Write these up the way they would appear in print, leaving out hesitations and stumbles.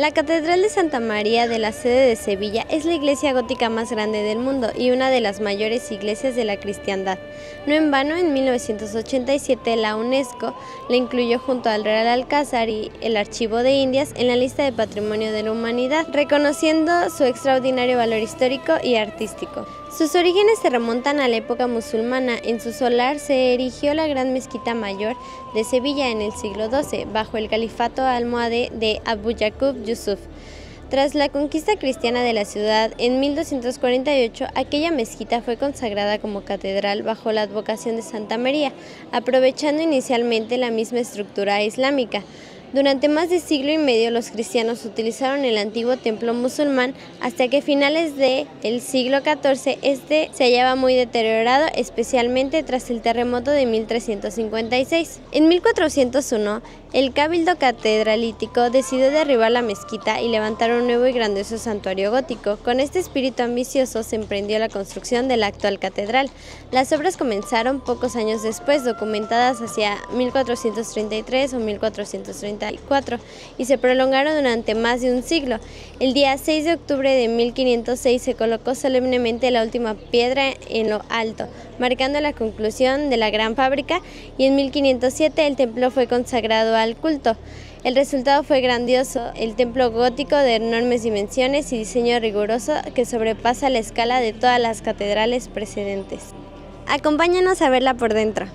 La Catedral de Santa María de la Sede de Sevilla es la iglesia gótica más grande del mundo y una de las mayores iglesias de la cristiandad. No en vano, en 1987 la UNESCO la incluyó junto al Real Alcázar y el Archivo de Indias en la lista de Patrimonio de la Humanidad, reconociendo su extraordinario valor histórico y artístico. Sus orígenes se remontan a la época musulmana. En su solar se erigió la Gran Mezquita Mayor de Sevilla en el siglo XII, bajo el califato almohade de Abu Yaqub Yusuf. Tras la conquista cristiana de la ciudad en 1248, aquella mezquita fue consagrada como catedral bajo la advocación de Santa María, aprovechando inicialmente la misma estructura islámica. Durante más de siglo y medio los cristianos utilizaron el antiguo templo musulmán hasta que a finales del siglo XIV este se hallaba muy deteriorado, especialmente tras el terremoto de 1356. En 1401, el Cabildo Catedralítico decidió derribar la mezquita y levantar un nuevo y grandioso santuario gótico. Con este espíritu ambicioso se emprendió la construcción de la actual catedral. Las obras comenzaron pocos años después, documentadas hacia 1433 o 1434, y se prolongaron durante más de un siglo. El día 6 de octubre de 1506 se colocó solemnemente la última piedra en lo alto, marcando la conclusión de la gran fábrica, y en 1507 el templo fue consagrado al culto. El resultado fue grandioso, el templo gótico de enormes dimensiones y diseño riguroso que sobrepasa la escala de todas las catedrales precedentes. Acompáñanos a verla por dentro.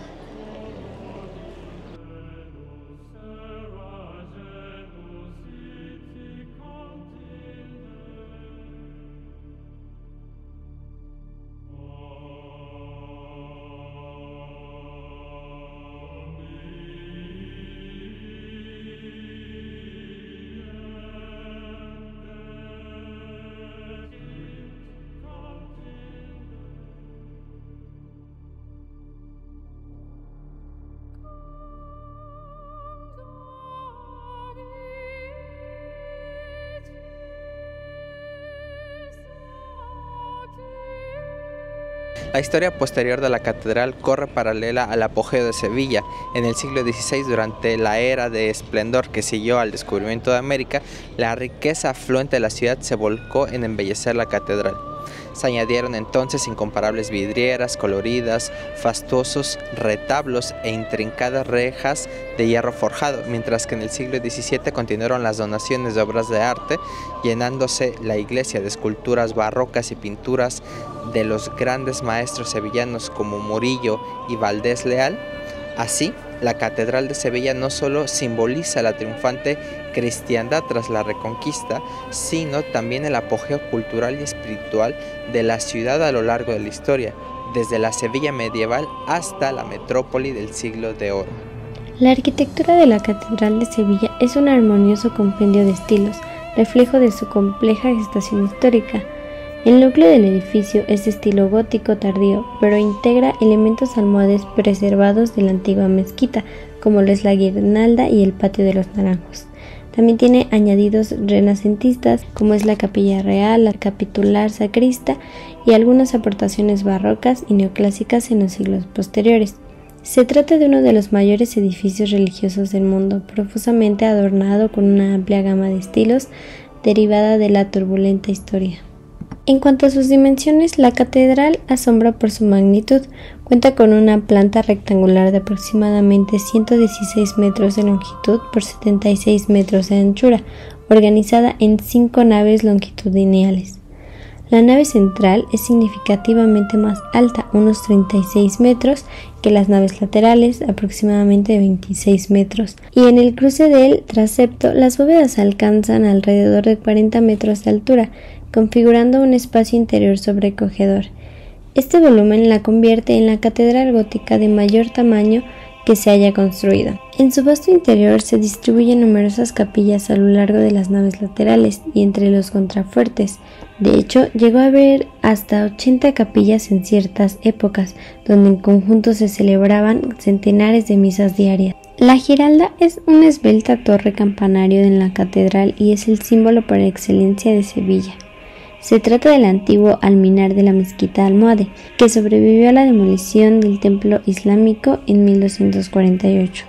La historia posterior de la catedral corre paralela al apogeo de Sevilla. En el siglo XVI, durante la era de esplendor que siguió al descubrimiento de América, la riqueza afluente de la ciudad se volcó en embellecer la catedral. Se añadieron entonces incomparables vidrieras coloridas, fastuosos retablos e intrincadas rejas de hierro forjado, mientras que en el siglo XVII continuaron las donaciones de obras de arte, llenándose la iglesia de esculturas barrocas y pinturas de los grandes maestros sevillanos como Murillo y Valdés Leal. Así, la Catedral de Sevilla no solo simboliza la triunfante cristiandad tras la Reconquista, sino también el apogeo cultural y espiritual de la ciudad a lo largo de la historia, desde la Sevilla medieval hasta la metrópoli del siglo de oro. La arquitectura de la Catedral de Sevilla es un armonioso compendio de estilos, reflejo de su compleja gestación histórica. El núcleo del edificio es de estilo gótico tardío, pero integra elementos almohades preservados de la antigua mezquita, como lo es la guirnalda y el patio de los naranjos. También tiene añadidos renacentistas, como es la capilla real, la capitular sacrista y algunas aportaciones barrocas y neoclásicas en los siglos posteriores. Se trata de uno de los mayores edificios religiosos del mundo, profusamente adornado con una amplia gama de estilos derivada de la turbulenta historia. En cuanto a sus dimensiones, la catedral asombra por su magnitud. Cuenta con una planta rectangular de aproximadamente 116 metros de longitud por 76 metros de anchura, organizada en 5 naves longitudinales. La nave central es significativamente más alta, unos 36 metros, que las naves laterales, aproximadamente 26 metros, y en el cruce del transepto las bóvedas alcanzan alrededor de 40 metros de altura, configurando un espacio interior sobrecogedor. Este volumen la convierte en la catedral gótica de mayor tamaño que se haya construido. En su vasto interior se distribuyen numerosas capillas a lo largo de las naves laterales y entre los contrafuertes. De hecho, llegó a haber hasta 80 capillas en ciertas épocas, donde en conjunto se celebraban centenares de misas diarias. La giralda es una esbelta torre campanario en la catedral y es el símbolo por excelencia de Sevilla. Se trata del antiguo alminar de la mezquita almohade, que sobrevivió a la demolición del templo islámico en 1248.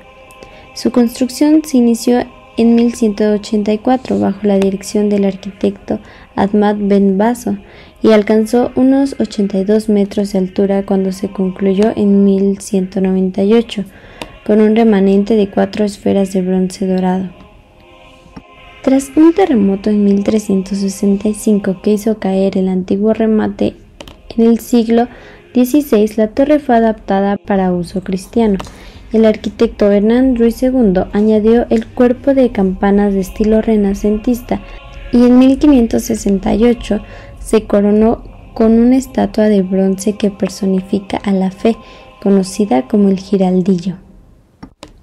Su construcción se inició en 1184 bajo la dirección del arquitecto Ahmad Ben Baso y alcanzó unos 82 metros de altura cuando se concluyó en 1198 con un remanente de 4 esferas de bronce dorado. Tras un terremoto en 1365 que hizo caer el antiguo remate en el siglo XVI, la torre fue adaptada para uso cristiano. El arquitecto Hernán Ruiz II añadió el cuerpo de campanas de estilo renacentista y en 1568 se coronó con una estatua de bronce que personifica a la fe, conocida como el giraldillo.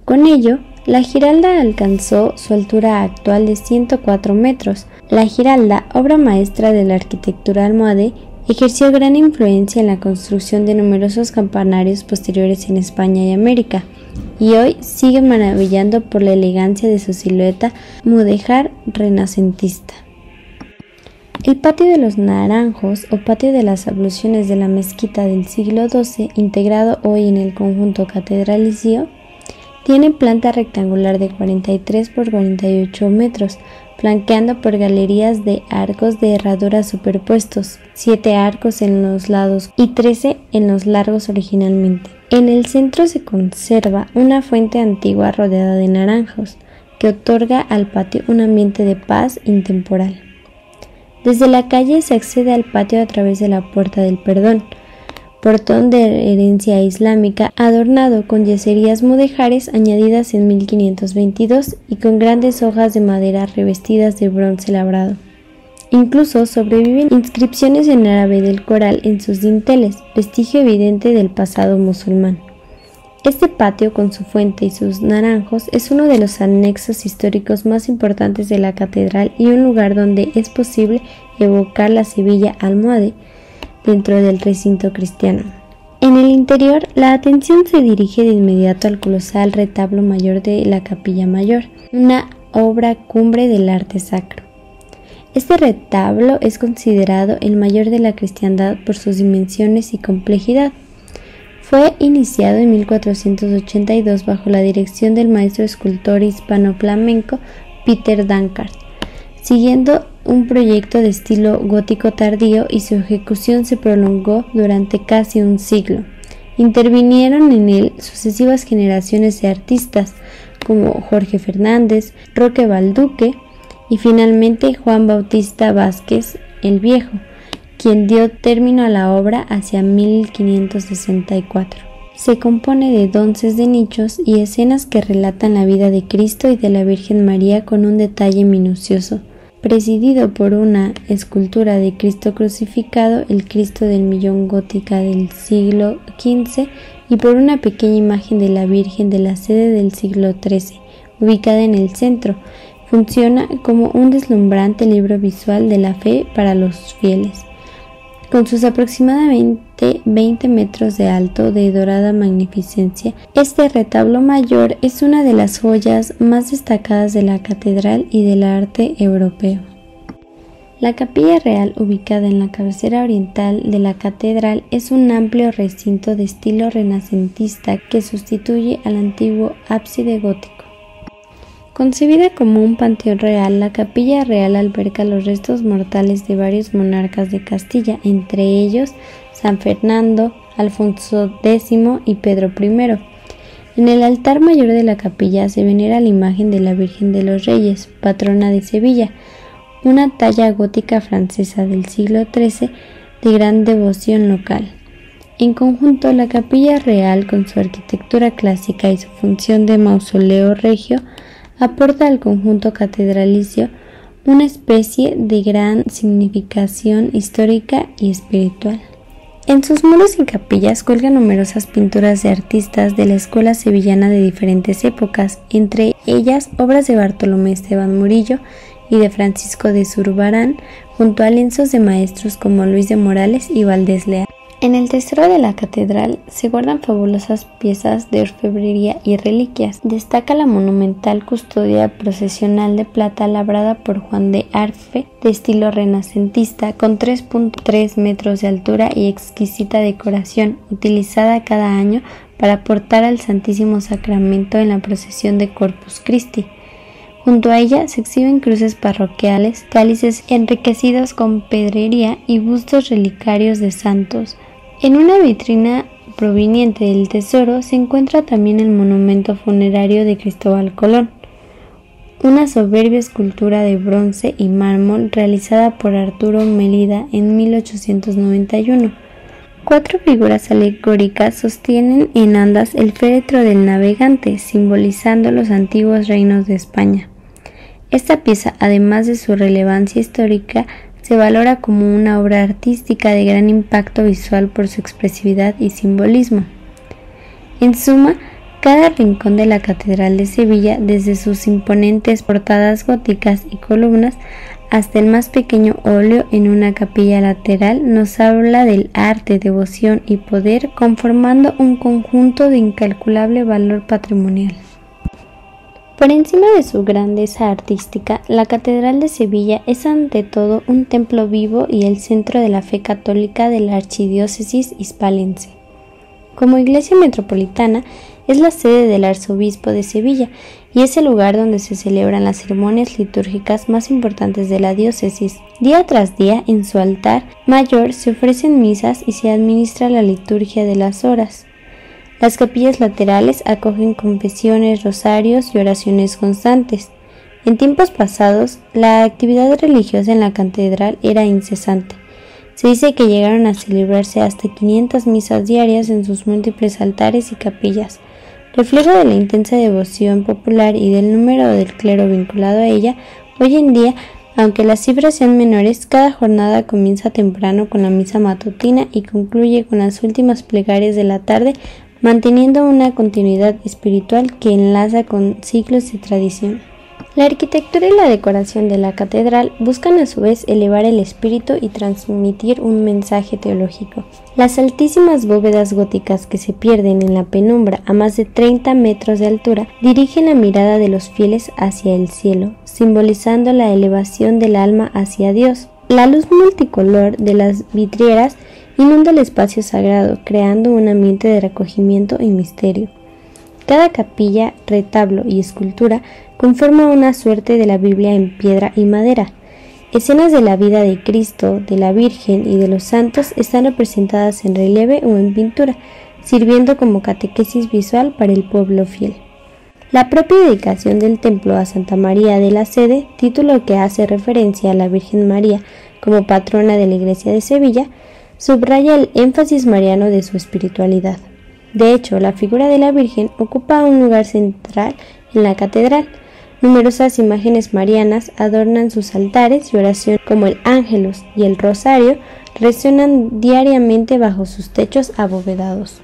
Con ello, la Giralda alcanzó su altura actual de 104 metros. La Giralda, obra maestra de la arquitectura almohade, ejerció gran influencia en la construcción de numerosos campanarios posteriores en España y América, y hoy sigue maravillando por la elegancia de su silueta mudéjar renacentista. El Patio de los Naranjos o Patio de las Abluciones de la Mezquita del siglo XII, integrado hoy en el conjunto catedralicio, tiene planta rectangular de 43 por 48 metros, flanqueando por galerías de arcos de herradura superpuestos, 7 arcos en los lados y 13 en los largos originalmente. En el centro se conserva una fuente antigua rodeada de naranjos, que otorga al patio un ambiente de paz intemporal. Desde la calle se accede al patio a través de la Puerta del Perdón, portón de herencia islámica adornado con yeserías mudéjares añadidas en 1522 y con grandes hojas de madera revestidas de bronce labrado. Incluso sobreviven inscripciones en árabe del Corán en sus dinteles, vestigio evidente del pasado musulmán. Este patio, con su fuente y sus naranjos, es uno de los anexos históricos más importantes de la catedral y un lugar donde es posible evocar la Sevilla almohade dentro del recinto cristiano. En el interior, la atención se dirige de inmediato al colosal retablo mayor de la Capilla Mayor, una obra cumbre del arte sacro. Este retablo es considerado el mayor de la cristiandad por sus dimensiones y complejidad. Fue iniciado en 1482 bajo la dirección del maestro escultor hispano-flamenco Peter Dankert, siguiendo un proyecto de estilo gótico tardío, y su ejecución se prolongó durante casi un siglo. Intervinieron en él sucesivas generaciones de artistas como Jorge Fernández, Roque Balduque y finalmente Juan Bautista Vázquez el Viejo, quien dio término a la obra hacia 1564. Se compone de donces de nichos y escenas que relatan la vida de Cristo y de la Virgen María con un detalle minucioso, presidido por una escultura de Cristo crucificado, el Cristo del Millón gótica del siglo XV, y por una pequeña imagen de la Virgen de la Sede del siglo XIII, ubicada en el centro. Funciona como un deslumbrante libro visual de la fe para los fieles. Con sus aproximadamente 20 metros de alto de dorada magnificencia, este retablo mayor es una de las joyas más destacadas de la catedral y del arte europeo. La Capilla Real, ubicada en la cabecera oriental de la catedral, es un amplio recinto de estilo renacentista que sustituye al antiguo ábside gótico. Concebida como un panteón real, la Capilla Real alberga los restos mortales de varios monarcas de Castilla, entre ellos San Fernando, Alfonso X y Pedro I. En el altar mayor de la capilla se venera la imagen de la Virgen de los Reyes, patrona de Sevilla, una talla gótica francesa del siglo XIII de gran devoción local. En conjunto, la Capilla Real, con su arquitectura clásica y su función de mausoleo regio, aporta al conjunto catedralicio una especie de gran significación histórica y espiritual. En sus muros y capillas cuelgan numerosas pinturas de artistas de la escuela sevillana de diferentes épocas, entre ellas obras de Bartolomé Esteban Murillo y de Francisco de Zurbarán, junto a lienzos de maestros como Luis de Morales y Valdés Leal. En el tesoro de la catedral se guardan fabulosas piezas de orfebrería y reliquias. Destaca la monumental custodia procesional de plata labrada por Juan de Arfe, de estilo renacentista, con 3.3 metros de altura y exquisita decoración, utilizada cada año para portar al Santísimo Sacramento en la procesión de Corpus Christi. Junto a ella se exhiben cruces parroquiales, cálices enriquecidos con pedrería y bustos relicarios de santos. En una vitrina proveniente del tesoro se encuentra también el monumento funerario de Cristóbal Colón, una soberbia escultura de bronce y mármol realizada por Arturo Mérida en 1891. 4 figuras alegóricas sostienen en andas el féretro del navegante, simbolizando los antiguos reinos de España. Esta pieza, además de su relevancia histórica, se valora como una obra artística de gran impacto visual por su expresividad y simbolismo. En suma, cada rincón de la Catedral de Sevilla, desde sus imponentes portadas góticas y columnas hasta el más pequeño óleo en una capilla lateral, nos habla del arte, devoción y poder, conformando un conjunto de incalculable valor patrimonial. Por encima de su grandeza artística, la Catedral de Sevilla es ante todo un templo vivo y el centro de la fe católica de la archidiócesis hispalense. Como iglesia metropolitana, es la sede del arzobispo de Sevilla y es el lugar donde se celebran las ceremonias litúrgicas más importantes de la diócesis. Día tras día, en su altar mayor se ofrecen misas y se administra la liturgia de las horas. Las capillas laterales acogen confesiones, rosarios y oraciones constantes. En tiempos pasados, la actividad religiosa en la catedral era incesante. Se dice que llegaron a celebrarse hasta 500 misas diarias en sus múltiples altares y capillas, reflejo de la intensa devoción popular y del número del clero vinculado a ella. Hoy en día, aunque las cifras sean menores, cada jornada comienza temprano con la misa matutina y concluye con las últimas plegarias de la tarde, manteniendo una continuidad espiritual que enlaza con siglos de tradición. La arquitectura y la decoración de la catedral buscan a su vez elevar el espíritu y transmitir un mensaje teológico. Las altísimas bóvedas góticas que se pierden en la penumbra a más de 30 metros de altura dirigen la mirada de los fieles hacia el cielo, simbolizando la elevación del alma hacia Dios. La luz multicolor de las vidrieras inunda el espacio sagrado, creando un ambiente de recogimiento y misterio. Cada capilla, retablo y escultura conforma una suerte de la Biblia en piedra y madera. Escenas de la vida de Cristo, de la Virgen y de los santos están representadas en relieve o en pintura, sirviendo como catequesis visual para el pueblo fiel. La propia dedicación del templo a Santa María de la Sede, título que hace referencia a la Virgen María como patrona de la Iglesia de Sevilla, subraya el énfasis mariano de su espiritualidad. De hecho, la figura de la Virgen ocupa un lugar central en la catedral. Numerosas imágenes marianas adornan sus altares y oración, como el Ángelus y el Rosario, resuenan diariamente bajo sus techos abovedados.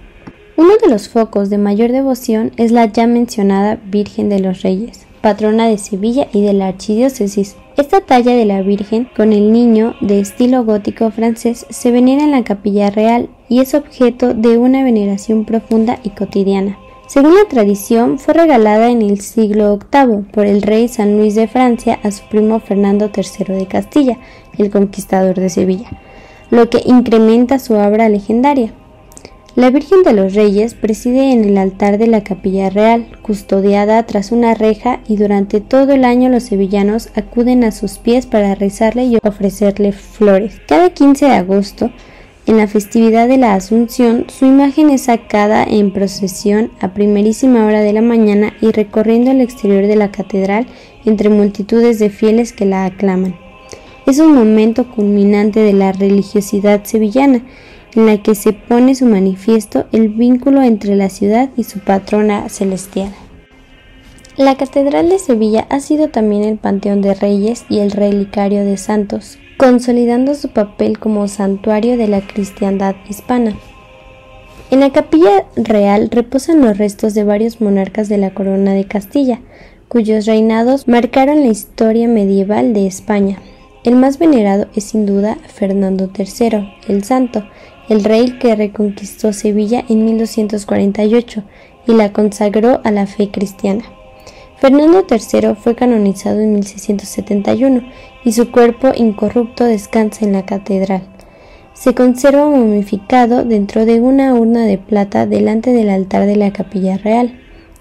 Uno de los focos de mayor devoción es la ya mencionada Virgen de los Reyes, patrona de Sevilla y de la archidiócesis. Esta talla de la Virgen con el niño de estilo gótico francés se venera en la capilla real y es objeto de una veneración profunda y cotidiana. Según la tradición, fue regalada en el siglo VIII por el rey San Luis de Francia a su primo Fernando III de Castilla, el conquistador de Sevilla, lo que incrementa su aura legendaria. La Virgen de los Reyes preside en el altar de la Capilla Real, custodiada tras una reja, y durante todo el año los sevillanos acuden a sus pies para rezarle y ofrecerle flores. Cada 15 de agosto, en la festividad de la Asunción, su imagen es sacada en procesión a primerísima hora de la mañana y recorriendo el exterior de la catedral entre multitudes de fieles que la aclaman. Es un momento culminante de la religiosidad sevillana, en la que se pone su manifiesto el vínculo entre la ciudad y su patrona celestial. La Catedral de Sevilla ha sido también el panteón de reyes y el relicario de santos, consolidando su papel como santuario de la cristiandad hispana. En la capilla real reposan los restos de varios monarcas de la corona de Castilla, cuyos reinados marcaron la historia medieval de España. El más venerado es sin duda Fernando III, el Santo, el rey que reconquistó Sevilla en 1248 y la consagró a la fe cristiana. Fernando III fue canonizado en 1671 y su cuerpo incorrupto descansa en la catedral. Se conserva momificado dentro de una urna de plata delante del altar de la Capilla Real.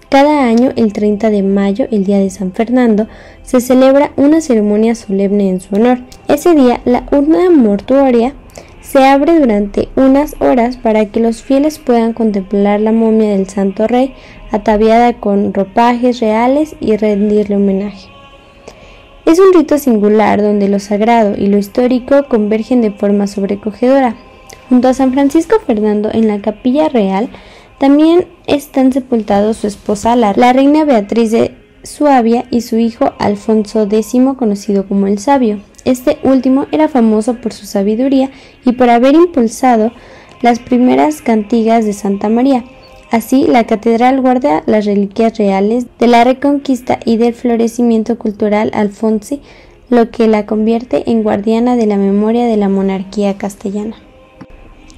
Cada año, el 30 de mayo, el día de San Fernando, se celebra una ceremonia solemne en su honor. Ese día, la urna mortuoria se abre durante unas horas para que los fieles puedan contemplar la momia del Santo Rey ataviada con ropajes reales y rendirle homenaje. Es un rito singular donde lo sagrado y lo histórico convergen de forma sobrecogedora. Junto a San Francisco Fernando, en la Capilla Real, también están sepultados su esposa, la reina Beatriz de Suabia, y su hijo Alfonso X, conocido como el Sabio. Este último era famoso por su sabiduría y por haber impulsado las primeras cantigas de Santa María. Así, la catedral guarda las reliquias reales de la Reconquista y del florecimiento cultural alfonsí, lo que la convierte en guardiana de la memoria de la monarquía castellana.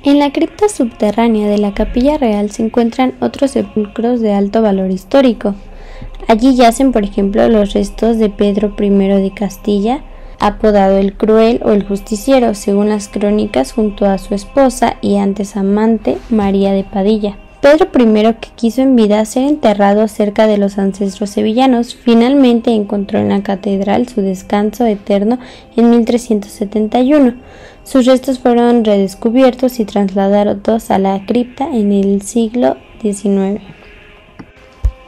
En la cripta subterránea de la Capilla Real se encuentran otros sepulcros de alto valor histórico. Allí yacen, por ejemplo, los restos de Pedro I de Castilla, apodado el Cruel o el Justiciero, según las crónicas, junto a su esposa y antes amante, María de Padilla. Pedro I, que quiso en vida ser enterrado cerca de los ancestros sevillanos, finalmente encontró en la catedral su descanso eterno en 1371. Sus restos fueron redescubiertos y trasladados a la cripta en el siglo XIX.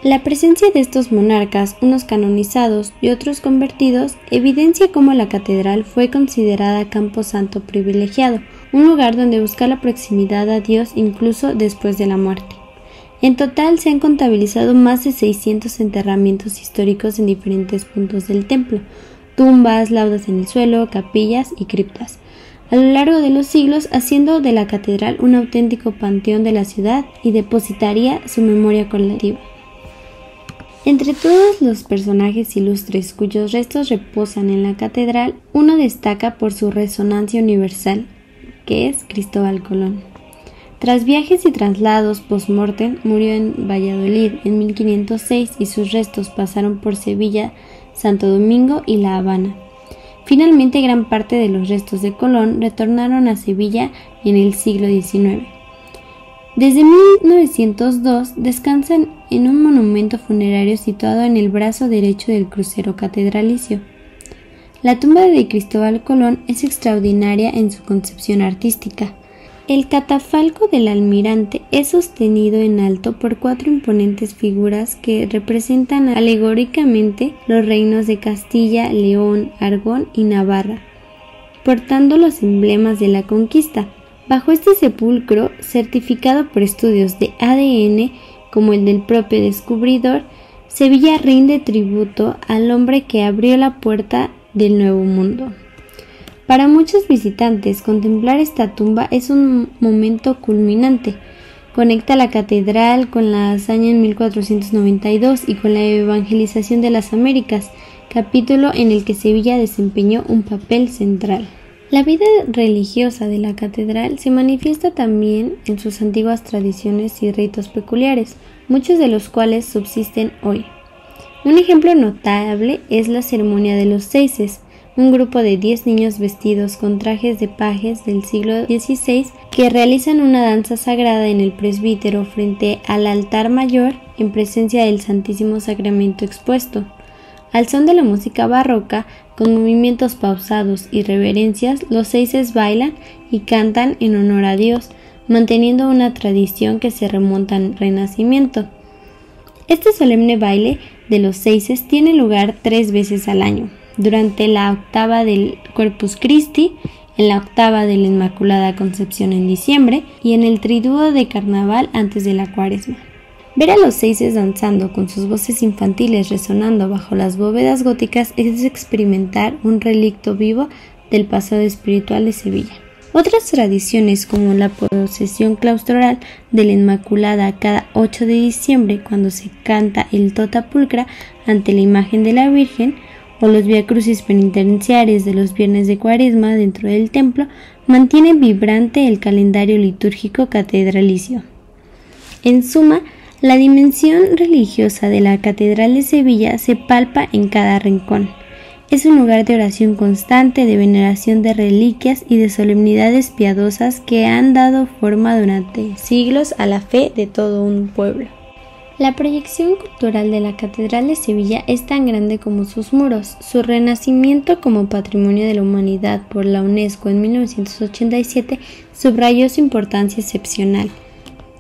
La presencia de estos monarcas, unos canonizados y otros convertidos, evidencia cómo la catedral fue considerada campo santo privilegiado, un lugar donde buscar la proximidad a Dios incluso después de la muerte. En total se han contabilizado más de 600 enterramientos históricos en diferentes puntos del templo, tumbas, laudas en el suelo, capillas y criptas, a lo largo de los siglos, haciendo de la catedral un auténtico panteón de la ciudad y depositaría su memoria colectiva. Entre todos los personajes ilustres cuyos restos reposan en la catedral, uno destaca por su resonancia universal, que es Cristóbal Colón. Tras viajes y traslados post-mortem, murió en Valladolid en 1506 y sus restos pasaron por Sevilla, Santo Domingo y La Habana. Finalmente, gran parte de los restos de Colón retornaron a Sevilla en el siglo XIX. Desde 1902 descansan en un monumento funerario situado en el brazo derecho del crucero catedralicio. La tumba de Cristóbal Colón es extraordinaria en su concepción artística. El catafalco del almirante es sostenido en alto por 4 imponentes figuras que representan alegóricamente los reinos de Castilla, León, Aragón y Navarra, portando los emblemas de la conquista. Bajo este sepulcro, certificado por estudios de ADN como el del propio descubridor, Sevilla rinde tributo al hombre que abrió la puerta del Nuevo Mundo. Para muchos visitantes, contemplar esta tumba es un momento culminante. Conecta la catedral con la hazaña en 1492 y con la evangelización de las Américas, capítulo en el que Sevilla desempeñó un papel central. La vida religiosa de la catedral se manifiesta también en sus antiguas tradiciones y ritos peculiares, muchos de los cuales subsisten hoy. Un ejemplo notable es la ceremonia de los seises, un grupo de 10 niños vestidos con trajes de pajes del siglo XVI que realizan una danza sagrada en el presbítero frente al altar mayor en presencia del Santísimo Sacramento expuesto. Al son de la música barroca, con movimientos pausados y reverencias, los seises bailan y cantan en honor a Dios, manteniendo una tradición que se remonta al Renacimiento. Este solemne baile de los seises tiene lugar 3 veces al año, durante la octava del Corpus Christi, en la octava de la Inmaculada Concepción en diciembre y en el triduo de Carnaval antes de la Cuaresma. Ver a los seises danzando con sus voces infantiles resonando bajo las bóvedas góticas es experimentar un relicto vivo del pasado espiritual de Sevilla. Otras tradiciones, como la procesión claustral de la Inmaculada cada 8 de diciembre, cuando se canta el Tota Pulcra ante la imagen de la Virgen, o los viacrucis penitenciares de los viernes de Cuaresma dentro del templo, mantienen vibrante el calendario litúrgico catedralicio. En suma, la dimensión religiosa de la Catedral de Sevilla se palpa en cada rincón. Es un lugar de oración constante, de veneración de reliquias y de solemnidades piadosas que han dado forma durante siglos a la fe de todo un pueblo. La proyección cultural de la Catedral de Sevilla es tan grande como sus muros. Su renacimiento como Patrimonio de la Humanidad por la UNESCO en 1987 subrayó su importancia excepcional.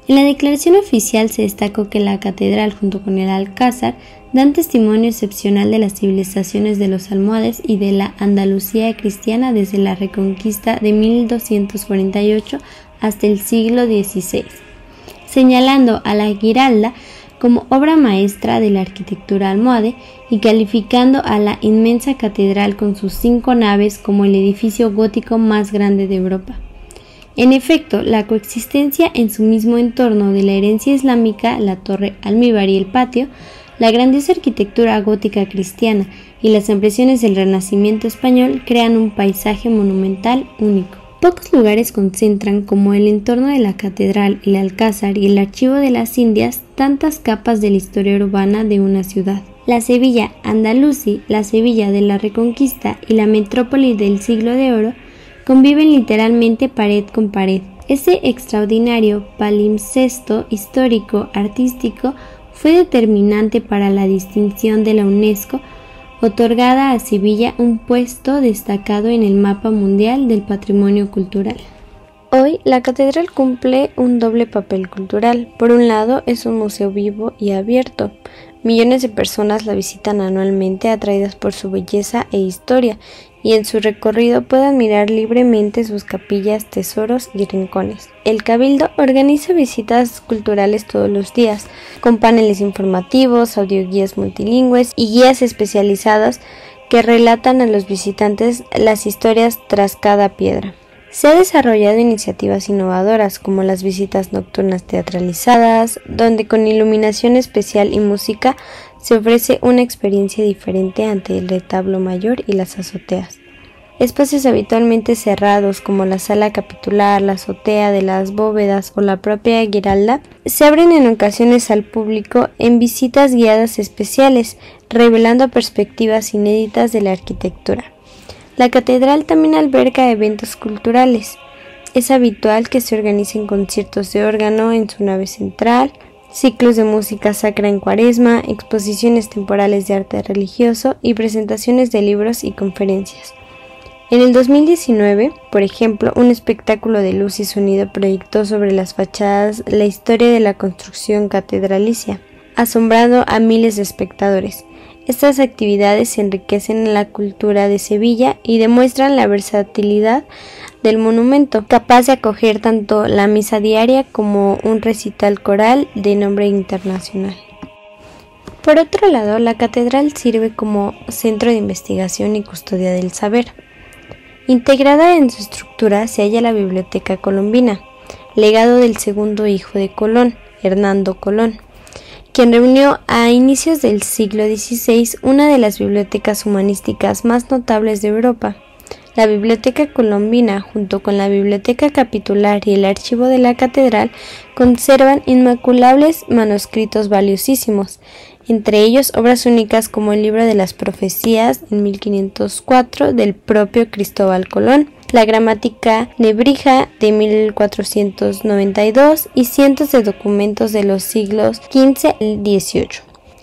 En la declaración oficial se destacó que la catedral, junto con el Alcázar, dan testimonio excepcional de las civilizaciones de los almohades y de la Andalucía cristiana desde la Reconquista de 1248 hasta el siglo XVI, señalando a la Giralda como obra maestra de la arquitectura almohade y calificando a la inmensa catedral con sus 5 naves como el edificio gótico más grande de Europa. En efecto, la coexistencia en su mismo entorno de la herencia islámica, la torre almíbar y el patio, la grandiosa arquitectura gótica cristiana y las impresiones del Renacimiento español crean un paisaje monumental único. Pocos lugares concentran, como el entorno de la catedral, el Alcázar y el Archivo de las Indias, tantas capas de la historia urbana de una ciudad. La Sevilla andalusí, la Sevilla de la Reconquista y la metrópoli del Siglo de Oro conviven literalmente pared con pared. Ese extraordinario palimpsesto histórico artístico fue determinante para la distinción de la UNESCO, otorgada a Sevilla un puesto destacado en el mapa mundial del patrimonio cultural. Hoy, la catedral cumple un doble papel cultural. Por un lado, es un museo vivo y abierto. Millones de personas la visitan anualmente atraídas por su belleza e historia, y en su recorrido puede admirar libremente sus capillas, tesoros y rincones. El Cabildo organiza visitas culturales todos los días, con paneles informativos, audioguías multilingües y guías especializadas que relatan a los visitantes las historias tras cada piedra. Se han desarrollado iniciativas innovadoras como las visitas nocturnas teatralizadas, donde con iluminación especial y música se ofrece una experiencia diferente ante el retablo mayor y las azoteas. Espacios habitualmente cerrados como la sala capitular, la azotea de las bóvedas o la propia Giralda se abren en ocasiones al público en visitas guiadas especiales, revelando perspectivas inéditas de la arquitectura. La catedral también alberga eventos culturales. Es habitual que se organicen conciertos de órgano en su nave central, ciclos de música sacra en Cuaresma, exposiciones temporales de arte religioso y presentaciones de libros y conferencias. En el 2019, por ejemplo, un espectáculo de luz y sonido proyectó sobre las fachadas la historia de la construcción catedralicia, asombrando a miles de espectadores. Estas actividades enriquecen la cultura de Sevilla y demuestran la versatilidad del monumento, capaz de acoger tanto la misa diaria como un recital coral de nombre internacional. Por otro lado, la catedral sirve como centro de investigación y custodia del saber. Integrada en su estructura se halla la Biblioteca Colombina, legado del segundo hijo de Colón, Hernando Colón, quien reunió a inicios del siglo XVI una de las bibliotecas humanísticas más notables de Europa. La Biblioteca Colombina, junto con la Biblioteca Capitular y el Archivo de la Catedral, conservan inmaculables manuscritos valiosísimos, entre ellos obras únicas como el Libro de las Profecías en 1504 del propio Cristóbal Colón, la Gramática Nebrija de 1492 y cientos de documentos de los siglos XV y XVIII.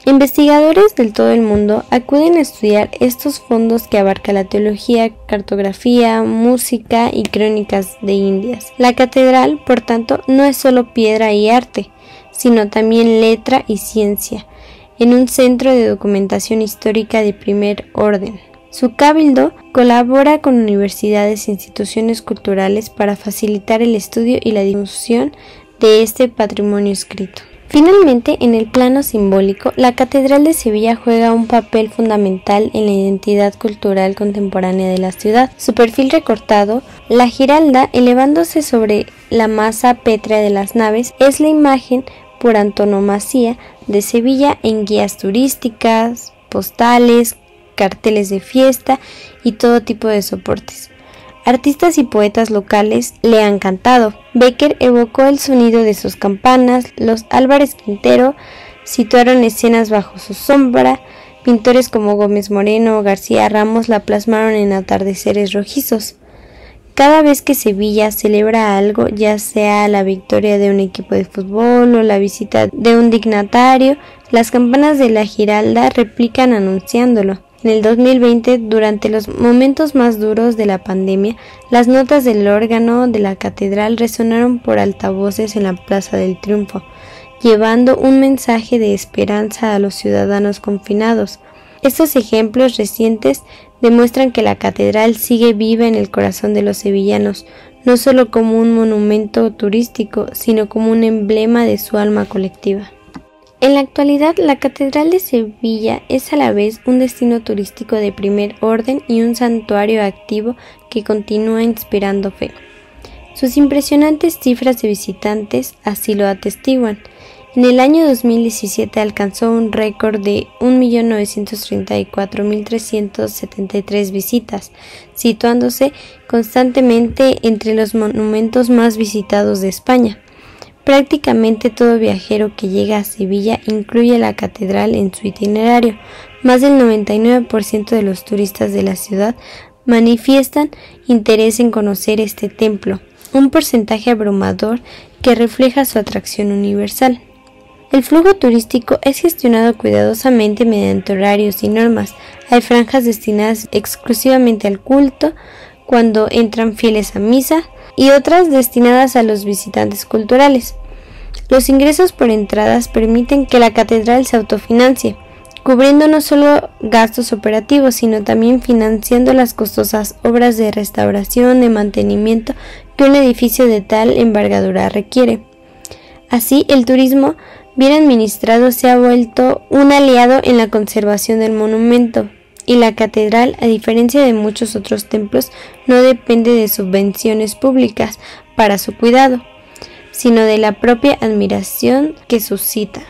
Investigadores de todo el mundo acuden a estudiar estos fondos que abarcan la teología, cartografía, música y crónicas de Indias. La catedral, por tanto, no es solo piedra y arte, sino también letra y ciencia, en un centro de documentación histórica de primer orden. Su cabildo colabora con universidades e instituciones culturales para facilitar el estudio y la difusión de este patrimonio escrito. Finalmente, en el plano simbólico, la Catedral de Sevilla juega un papel fundamental en la identidad cultural contemporánea de la ciudad. Su perfil recortado, la Giralda, elevándose sobre la masa pétrea de las naves, es la imagen por antonomasia de Sevilla en guías turísticas, postales, carteles de fiesta y todo tipo de soportes. Artistas y poetas locales le han cantado. Bécquer evocó el sonido de sus campanas, los Álvarez Quintero situaron escenas bajo su sombra, pintores como Gómez Moreno o García Ramos la plasmaron en atardeceres rojizos. cada vez que Sevilla celebra algo, ya sea la victoria de un equipo de fútbol o la visita de un dignatario, las campanas de la Giralda replican anunciándolo. En el 2020, durante los momentos más duros de la pandemia, las notas del órgano de la catedral resonaron por altavoces en la Plaza del Triunfo, llevando un mensaje de esperanza a los ciudadanos confinados. Estos ejemplos recientes demuestran que la catedral sigue viva en el corazón de los sevillanos, no solo como un monumento turístico, sino como un emblema de su alma colectiva. En la actualidad, la Catedral de Sevilla es a la vez un destino turístico de primer orden y un santuario activo que continúa inspirando fe. Sus impresionantes cifras de visitantes así lo atestiguan. En el año 2017 alcanzó un récord de 1.934.373 visitas, situándose constantemente entre los monumentos más visitados de España. Prácticamente todo viajero que llega a Sevilla incluye la catedral en su itinerario. Más del 99% de los turistas de la ciudad manifiestan interés en conocer este templo, un porcentaje abrumador que refleja su atracción universal. El flujo turístico es gestionado cuidadosamente mediante horarios y normas. Hay franjas destinadas exclusivamente al culto, cuando entran fieles a misa, y otras destinadas a los visitantes culturales. Los ingresos por entradas permiten que la catedral se autofinancie, cubriendo no solo gastos operativos, sino también financiando las costosas obras de restauración y mantenimiento que un edificio de tal envergadura requiere. Así, el turismo bien administrado se ha vuelto un aliado en la conservación del monumento, y la catedral, a diferencia de muchos otros templos, no depende de subvenciones públicas para su cuidado, sino de la propia admiración que suscita.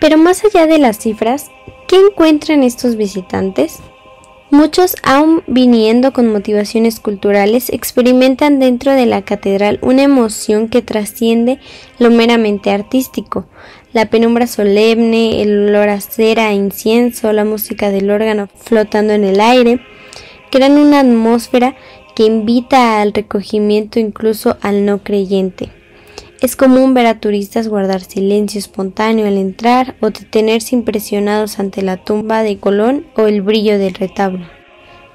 Pero más allá de las cifras, ¿qué encuentran estos visitantes? Muchos, aún viniendo con motivaciones culturales, experimentan dentro de la catedral una emoción que trasciende lo meramente artístico. La penumbra solemne, el olor a cera e incienso, la música del órgano flotando en el aire, crean una atmósfera que invita al recogimiento incluso al no creyente. Es común ver a turistas guardar silencio espontáneo al entrar o detenerse impresionados ante la tumba de Colón o el brillo del retablo.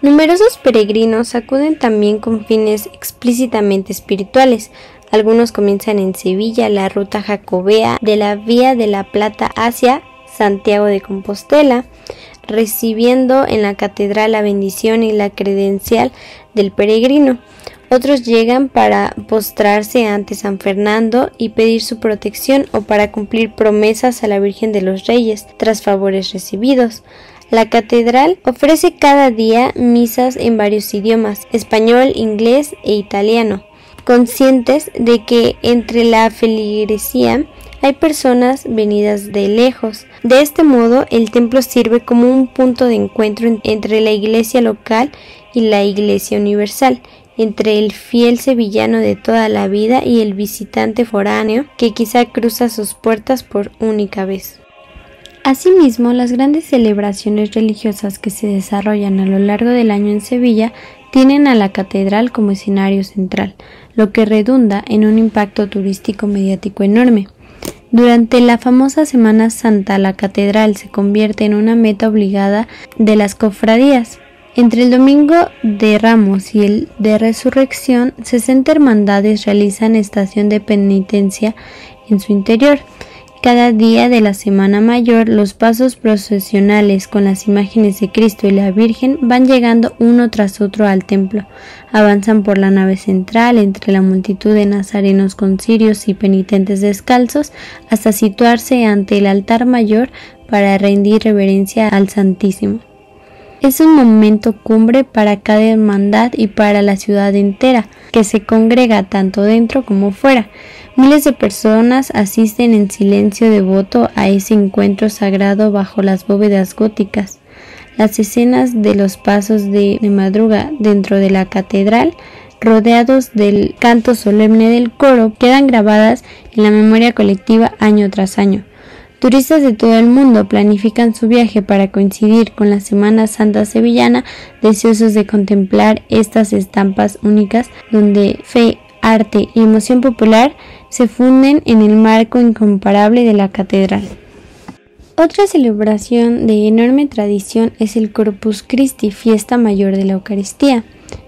Numerosos peregrinos acuden también con fines explícitamente espirituales. Algunos comienzan en Sevilla la ruta jacobea de la Vía de la Plata hacia Santiago de Compostela, recibiendo en la catedral la bendición y la credencial del peregrino. Otros llegan para postrarse ante San Fernando y pedir su protección o para cumplir promesas a la Virgen de los Reyes tras favores recibidos. La catedral ofrece cada día misas en varios idiomas, español, inglés e italiano, conscientes de que entre la feligresía hay personas venidas de lejos. De este modo, el templo sirve como un punto de encuentro entre la iglesia local y la iglesia universal, entre el fiel sevillano de toda la vida y el visitante foráneo que quizá cruza sus puertas por única vez. Asimismo, las grandes celebraciones religiosas que se desarrollan a lo largo del año en Sevilla tienen a la catedral como escenario central, lo que redunda en un impacto turístico mediático enorme. Durante la famosa Semana Santa, la catedral se convierte en una meta obligada de las cofradías. Entre el Domingo de Ramos y el de Resurrección, 60 hermandades realizan estación de penitencia en su interior. Cada día de la Semana Mayor, los pasos procesionales con las imágenes de Cristo y la Virgen van llegando uno tras otro al templo. Avanzan por la nave central entre la multitud de nazarenos con cirios y penitentes descalzos hasta situarse ante el altar mayor para rendir reverencia al Santísimo. Es un momento cumbre para cada hermandad y para la ciudad entera, que se congrega tanto dentro como fuera. Miles de personas asisten en silencio devoto a ese encuentro sagrado bajo las bóvedas góticas. Las escenas de los pasos de madruga dentro de la catedral, rodeados del canto solemne del coro, quedan grabadas en la memoria colectiva año tras año. Turistas de todo el mundo planifican su viaje para coincidir con la Semana Santa sevillana, deseosos de contemplar estas estampas únicas donde fe, arte y emoción popular se funden en el marco incomparable de la catedral. Otra celebración de enorme tradición es el Corpus Christi, fiesta mayor de la Eucaristía.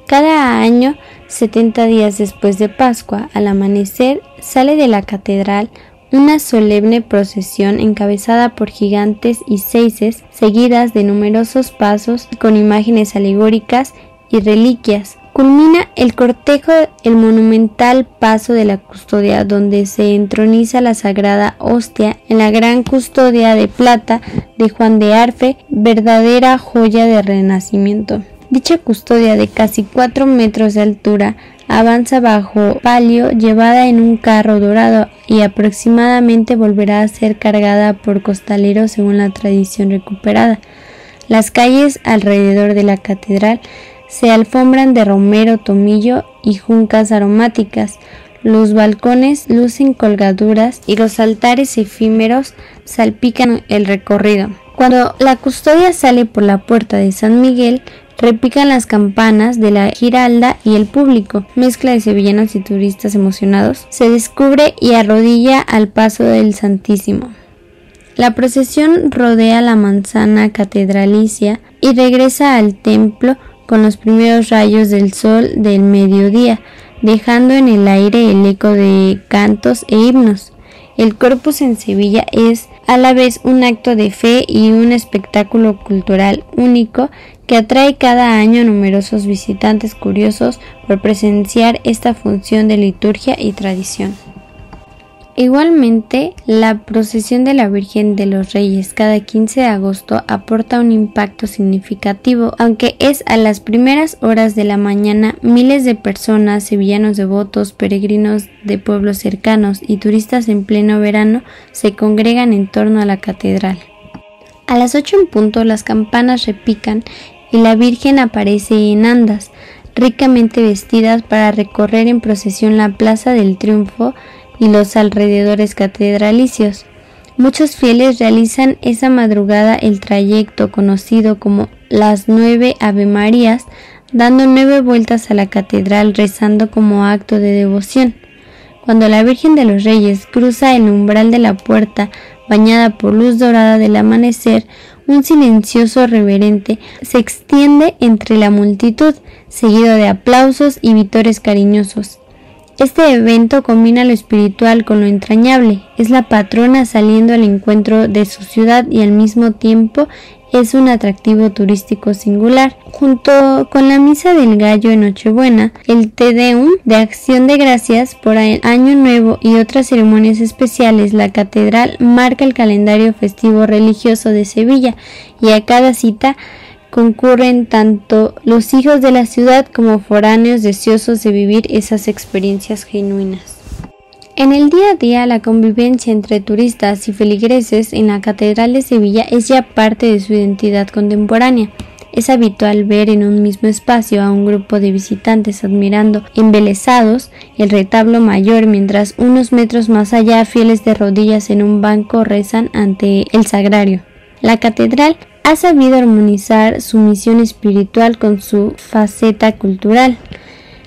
Cada año, 70 días después de Pascua, al amanecer, sale de la catedral una solemne procesión encabezada por gigantes y seises, seguidas de numerosos pasos con imágenes alegóricas y reliquias. Culmina el cortejo el monumental paso de la custodia, donde se entroniza la sagrada hostia en la gran custodia de plata de Juan de Arfe, verdadera joya de Renacimiento. Dicha custodia, de casi 4 metros de altura, avanza bajo palio llevada en un carro dorado y aproximadamente volverá a ser cargada por costaleros según la tradición recuperada. Las calles alrededor de la catedral se alfombran de romero, tomillo y juncas aromáticas. Los balcones lucen colgaduras y los altares efímeros salpican el recorrido. Cuando la custodia sale por la puerta de San Miguel, repican las campanas de la Giralda y el público, mezcla de sevillanos y turistas emocionados, se descubre y arrodilla al paso del Santísimo. La procesión rodea la manzana catedralicia y regresa al templo con los primeros rayos del sol del mediodía, dejando en el aire el eco de cantos e himnos. El Corpus en Sevilla es a la vez un acto de fe y un espectáculo cultural único que atrae cada año a numerosos visitantes curiosos por presenciar esta función de liturgia y tradición. Igualmente, la procesión de la Virgen de los Reyes cada 15 de agosto aporta un impacto significativo, aunque es a las primeras horas de la mañana. Miles de personas, sevillanos devotos, peregrinos de pueblos cercanos y turistas en pleno verano se congregan en torno a la catedral. A las 8 en punto las campanas repican y la Virgen aparece en andas, ricamente vestidas para recorrer en procesión la Plaza del Triunfo y los alrededores catedralicios. Muchos fieles realizan esa madrugada el trayecto conocido como las 9 Ave Marías, dando 9 vueltas a la catedral rezando como acto de devoción. Cuando la Virgen de los Reyes cruza el umbral de la puerta, bañada por luz dorada del amanecer, un silencioso reverente se extiende entre la multitud, seguido de aplausos y vítores cariñosos. Este evento combina lo espiritual con lo entrañable. Es la patrona saliendo al encuentro de su ciudad y al mismo tiempo es un atractivo turístico singular. Junto con la Misa del Gallo en Nochebuena, el Te Deum de Acción de Gracias por el Año Nuevo y otras ceremonias especiales, la catedral marca el calendario festivo religioso de Sevilla, y a cada cita concurren tanto los hijos de la ciudad como foráneos deseosos de vivir esas experiencias genuinas. En el día a día, la convivencia entre turistas y feligreses en la Catedral de Sevilla es ya parte de su identidad contemporánea. Es habitual ver en un mismo espacio a un grupo de visitantes admirando embelesados el retablo mayor, mientras unos metros más allá fieles de rodillas en un banco rezan ante el sagrario. La catedral ha sabido armonizar su misión espiritual con su faceta cultural.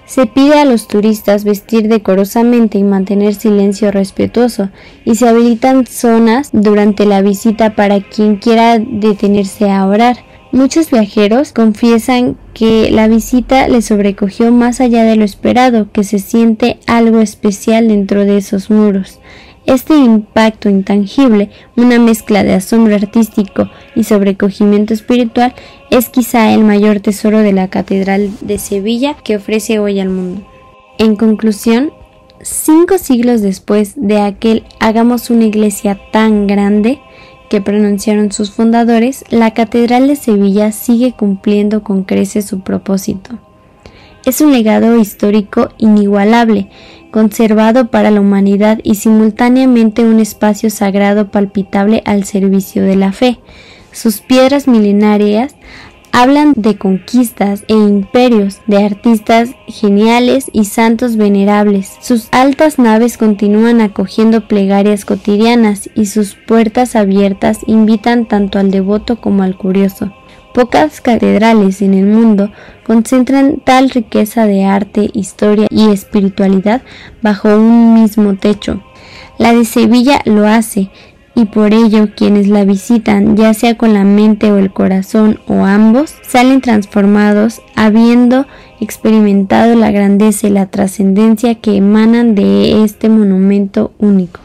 Se pide a los turistas vestir decorosamente y mantener silencio respetuoso, y se habilitan zonas durante la visita para quien quiera detenerse a orar. Muchos viajeros confiesan que la visita les sobrecogió más allá de lo esperado, que se siente algo especial dentro de esos muros. Este impacto intangible, una mezcla de asombro artístico y sobrecogimiento espiritual, es quizá el mayor tesoro de la Catedral de Sevilla que ofrece hoy al mundo. En conclusión, 5 siglos después de aquel "hagamos una iglesia tan grande" que pronunciaron sus fundadores, la Catedral de Sevilla sigue cumpliendo con creces su propósito. Es un legado histórico inigualable, conservado para la humanidad y simultáneamente un espacio sagrado palpitable al servicio de la fe. Sus piedras milenarias hablan de conquistas e imperios, de artistas geniales y santos venerables. Sus altas naves continúan acogiendo plegarias cotidianas y sus puertas abiertas invitan tanto al devoto como al curioso. Pocas catedrales en el mundo concentran tal riqueza de arte, historia y espiritualidad bajo un mismo techo. La de Sevilla lo hace, y por ello quienes la visitan, ya sea con la mente o el corazón o ambos, salen transformados, habiendo experimentado la grandeza y la trascendencia que emanan de este monumento único.